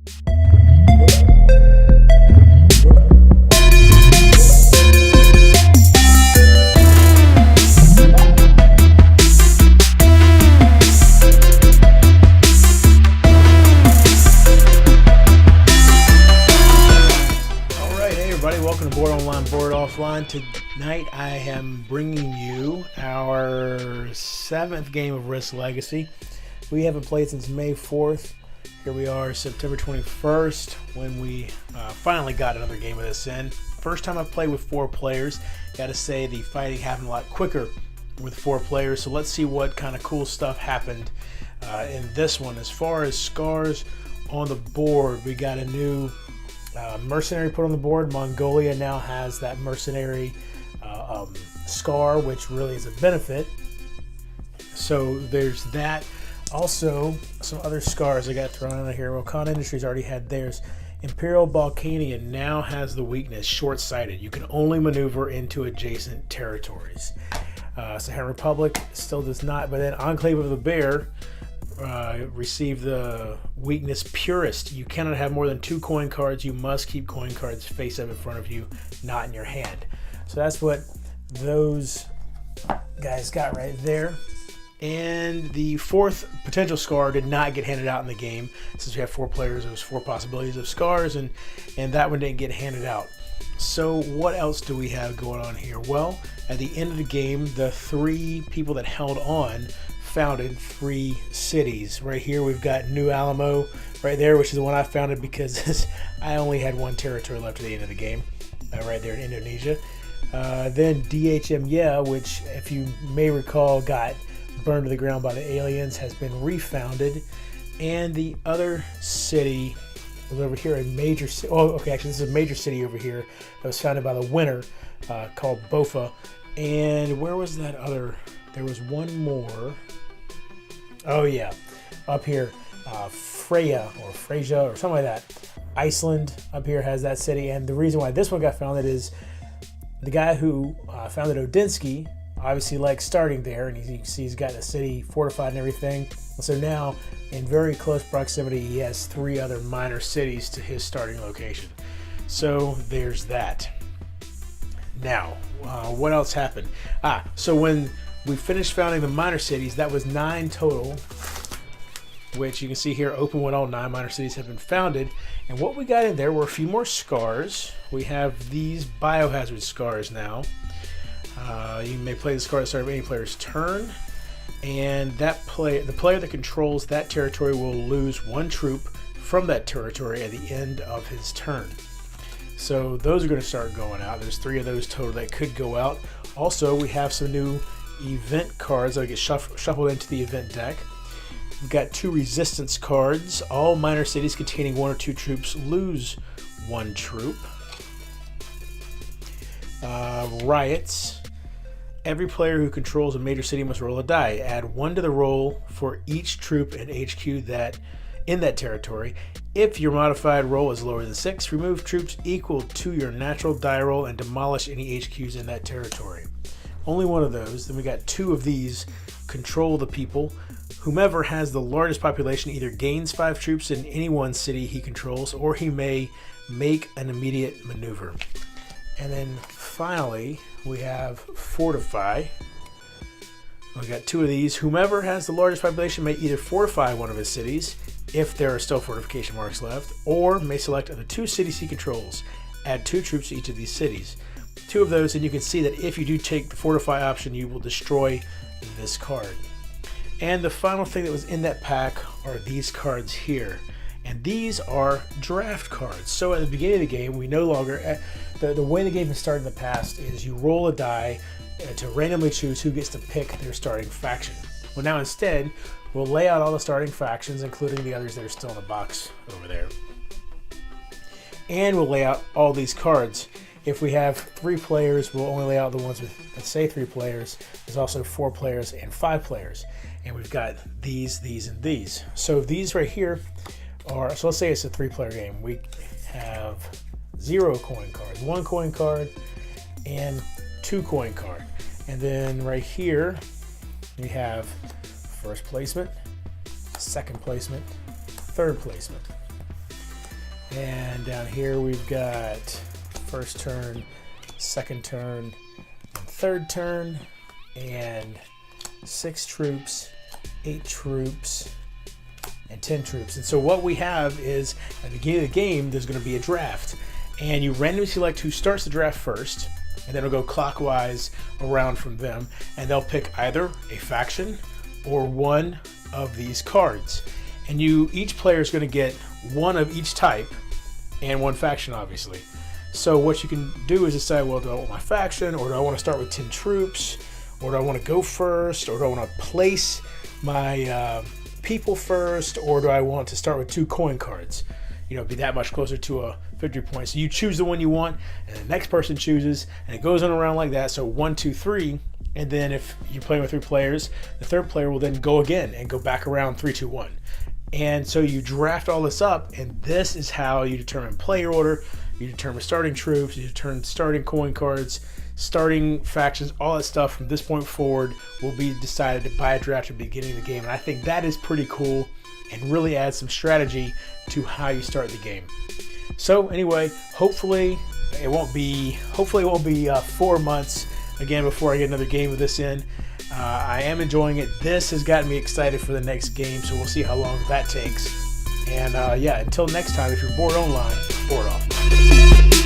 Welcome to Board Online, Board Offline. Tonight I am bringing you our 7th game of Risk Legacy. We haven't played since May 4th. Here we are, September 21st, when we finally got another game of this in. First time I've played with 4 players. Gotta say, the fighting happened a lot quicker with 4 players. So let's see what kind of cool stuff happened in this one. As far as scars on the board, we got a new mercenary put on the board. Mongolia now has that mercenary scar, which really is a benefit. So there's that. Also, some other scars I got thrown in here. Well, Khan Industries already had theirs. Imperial Balkanian now has the weakness short-sighted. You can only maneuver into adjacent territories. Saharan Republic still does not, but then Enclave of the Bear received the weakness Purist. You cannot have more than 2 coin cards. You must keep coin cards face up in front of you, not in your hand. So that's what those guys got right there. And the 4th potential scar did not get handed out in the game. Since we have 4 players, there was 4 possibilities of scars, and that one didn't get handed out. So what else do we have going on here? Well, at the end of the game, the 3 people that held on founded 3 cities. Right here we've got New Alamo right there, which is the one I founded because I only had 1 territory left at the end of the game, right there in Indonesia. Then DHM, which if you may recall got burned to the ground by the aliens, has been refounded. And the other city was over here, a major city. Oh, okay, actually this is a major city over here that was founded by the winner, called Bofa. And where was that other? There was one more. Oh yeah, up here, Freya or Freyja or something like that. Iceland up here has that city, and the reason why this one got founded is the guy who founded Odinsky obviously likes starting there, and you can see he's got the city fortified and everything. And so now, in very close proximity, he has 3 other minor cities to his starting location. So there's that. Now, what else happened? So when we finished founding the minor cities, that was 9 total, which you can see here open when all 9 minor cities have been founded. And what we got in there were a few more scars. We have these biohazard scars now. You may play the scar at the start of any player's turn, and the player that controls that territory will lose 1 troop from that territory at the end of his turn. So those are going to start going out. There's 3 of those total that could go out. Also, we have some new event cards that get shuffled into the event deck. We've got 2 resistance cards. All minor cities containing 1 or 2 troops lose 1 troop. Riots. Every player who controls a major city must roll a die. Add 1 to the roll for each troop and HQ that in that territory. If your modified roll is lower than 6, remove troops equal to your natural die roll and demolish any HQs in that territory. Only 1 of those. Then we got 2 of these. Control the people. Whomever has the largest population either gains 5 troops in any one city he controls, or he may make an immediate maneuver. And then finally, we have Fortify. We got 2 of these. Whomever has the largest population may either fortify one of his cities, if there are still fortification marks left, or may select of the 2 cities he controls. Add 2 troops to each of these cities. 2 of those, and you can see that if you do take the Fortify option, you will destroy this card. And the final thing that was in that pack are these cards here. And these are draft cards. So at the beginning of the game, we no longer, the way the game has started in the past is you roll a die to randomly choose who gets to pick their starting faction. Well, now instead, we'll lay out all the starting factions, including the others that are still in the box over there. And we'll lay out all these cards. If we have 3 players, we'll only lay out the ones with, let's say, 3 players. There's also 4 players and 5 players. And we've got these, and these. So these right here are, so let's say it's a 3-player game. We have 0 coin cards, 1 coin card, and 2 coin card. And then right here, we have first placement, second placement, third placement. And down here we've got first turn, second turn, and third turn, and 6 troops, 8 troops, and 10 troops. And so what we have is at the beginning of the game, there's going to be a draft, and you randomly select who starts the draft first, and then it'll go clockwise around from them, and they'll pick either a faction or one of these cards. And each player is going to get one of each type and one faction, obviously. So what you can do is decide, well, do I want my faction, or do I want to start with 10 troops, or do I want to go first, or do I want to place my people first, or do I want to start with 2 coin cards? You know, be that much closer to a victory point. So you choose the one you want, and the next person chooses, and it goes on around like that. So 1, 2, 3, and then if you're playing with 3 players, the third player will then go again and go back around 3, 2, 1. And so you draft all this up, and this is how you determine player order, you determine starting troops, you determine starting coin cards, starting factions, all that stuff from this point forward will be decided by a draft at the beginning of the game. And I think that is pretty cool and really adds some strategy to how you start the game. So anyway, hopefully it won't be 4 months again before I get another game of this in. I am enjoying it. This has gotten me excited for the next game, so we'll see how long that takes. And yeah, until next time, if you're bored online, board offline.